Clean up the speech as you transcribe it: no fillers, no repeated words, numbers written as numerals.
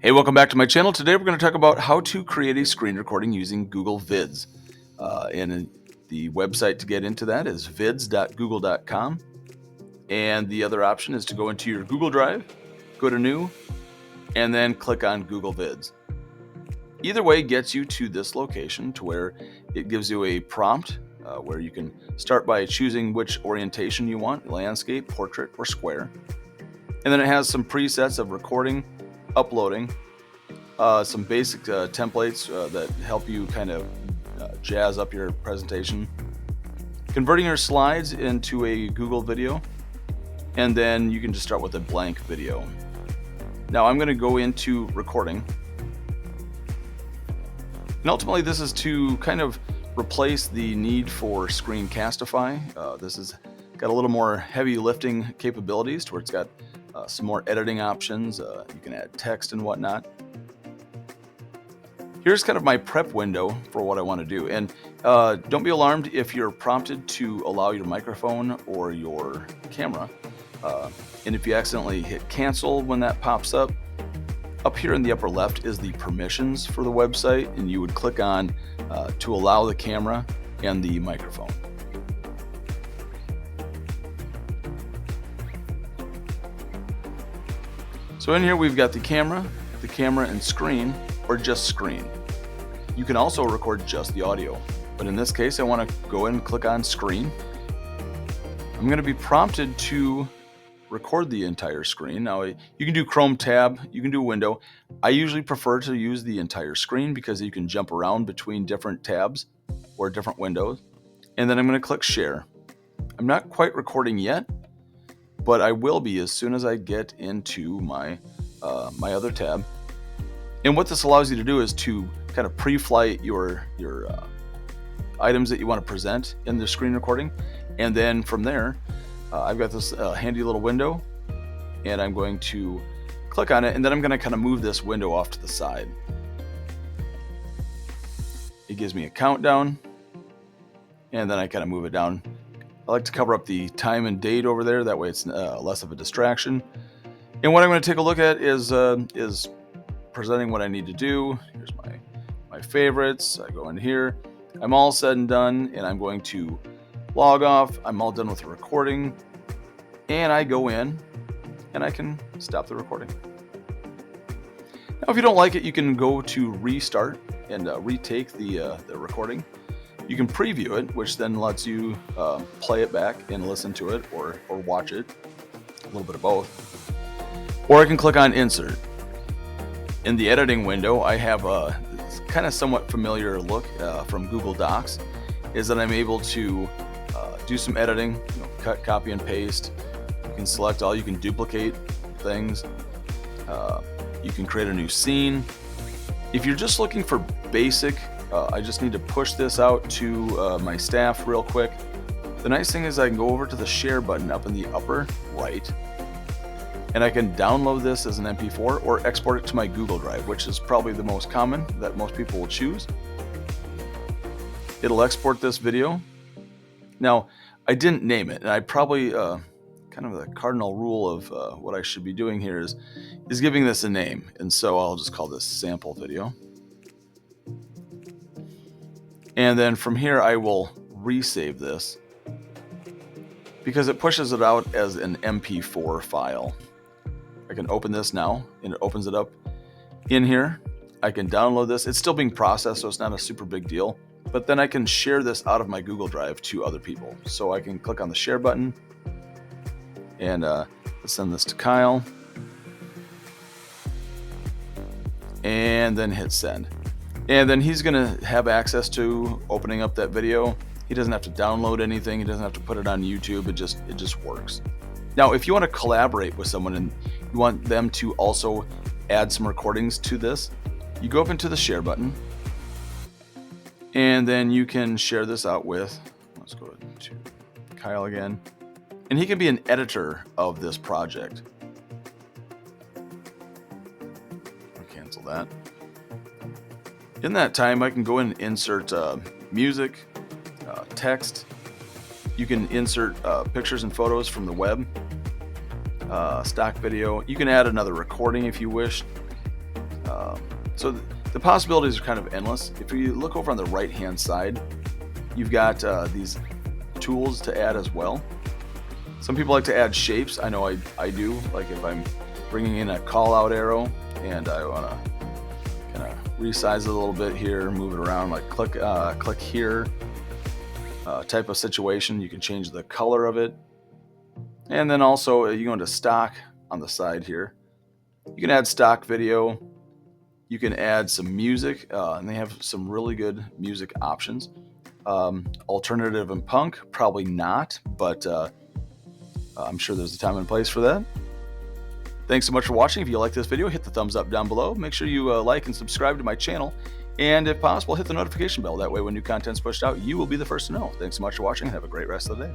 Hey, welcome back to my channel. Today we're going to talk about how to create a screen recording using Google Vids. And the website to get into that is vids.google.com. And the other option is to go into your Google Drive, go to New, and then click on Google Vids. Either way gets you to this location to where it gives you a prompt where you can start by choosing which orientation you want, landscape, portrait, or square. And then it has some presets of recording, uploading, some basic templates that help you kind of jazz up your presentation, converting your slides into a Google video, and then you can just start with a blank video. Now I'm going to go into recording, and ultimately this is to kind of replace the need for Screencastify. This has got a little more heavy lifting capabilities to where it's got some more editing options. You can add text and whatnot. Here's kind of my prep window for what I want to do. And don't be alarmed if you're prompted to allow your microphone or your camera. And if you accidentally hit cancel when that pops up here in the upper left is the permissions for the website. And you would click on to allow the camera and the microphone. So in here we've got the camera and screen, or just screen. You can also record just the audio, but in this case I want to go in and click on screen. I'm going to be prompted to record the entire screen. Now you can do Chrome tab, you can do window. I usually prefer to use the entire screen because you can jump around between different tabs or different windows. And then I'm going to click share. I'm not quite recording yet, but I will be as soon as I get into my my other tab. And what this allows you to do is to kind of pre-flight your items that you want to present in the screen recording. And then from there, I've got this handy little window, and I'm going to click on it, and then I'm going to kind of move this window off to the side. It gives me a countdown, and then I kind of move it down. I like to cover up the time and date over there. That way it's less of a distraction. And what I'm going to take a look at is presenting what I need to do. Here's my favorites. I go in here. I'm all said and done, and I'm going to log off. I'm all done with the recording, and I go in and I can stop the recording. Now if you don't like it, you can go to restart and retake the recording. You can preview it, which then lets you play it back and listen to it or watch it, a little bit of both. Or I can click on insert. In the editing window, I have a kind of somewhat familiar look from Google Docs, is that I'm able to do some editing, cut, copy, and paste. You can select all, you can duplicate things. You can create a new scene. If you're just looking for basic, I just need to push this out to my staff real quick. The nice thing is I can go over to the share button up in the upper right, and I can download this as an MP4 or export it to my Google Drive, which is probably the most common that most people will choose. It'll export this video. Now, I didn't name it, and I probably, kind of the cardinal rule of what I should be doing here is giving this a name. And so I'll just call this sample video. And then from here, I will resave this because it pushes it out as an MP4 file. I can open this now, and it opens it up in here. I can download this. It's still being processed, so it's not a super big deal. But then I can share this out of my Google Drive to other people. So I can click on the share button, and let's send this to Kyle. And then hit send. And then he's going to have access to opening up that video. He doesn't have to download anything. He doesn't have to put it on YouTube. It just works. Now, if you want to collaborate with someone and you want them to also add some recordings to this, you go up into the share button, and then you can share this out with, let's go to Kyle again, and he can be an editor of this project. I'll cancel that. In that time, I can go in and insert music, text. You can insert pictures and photos from the web, stock video. You can add another recording if you wish. So the possibilities are kind of endless. If you look over on the right hand side, you've got these tools to add as well. Some people like to add shapes. I know I do. Like if I'm bringing in a call out arrow and I want to kind of resize it a little bit here, move it around, like click here, type of situation. You can change the color of it. And then also you go into stock on the side here. You can add stock video. You can add some music, and they have some really good music options. Alternative and punk, probably not, but I'm sure there's a time and place for that. Thanks so much for watching. If you like this video, hit the thumbs up down below. Make sure you like and subscribe to my channel. And if possible, hit the notification bell. That way when new content's pushed out, you will be the first to know. Thanks so much for watching and have a great rest of the day.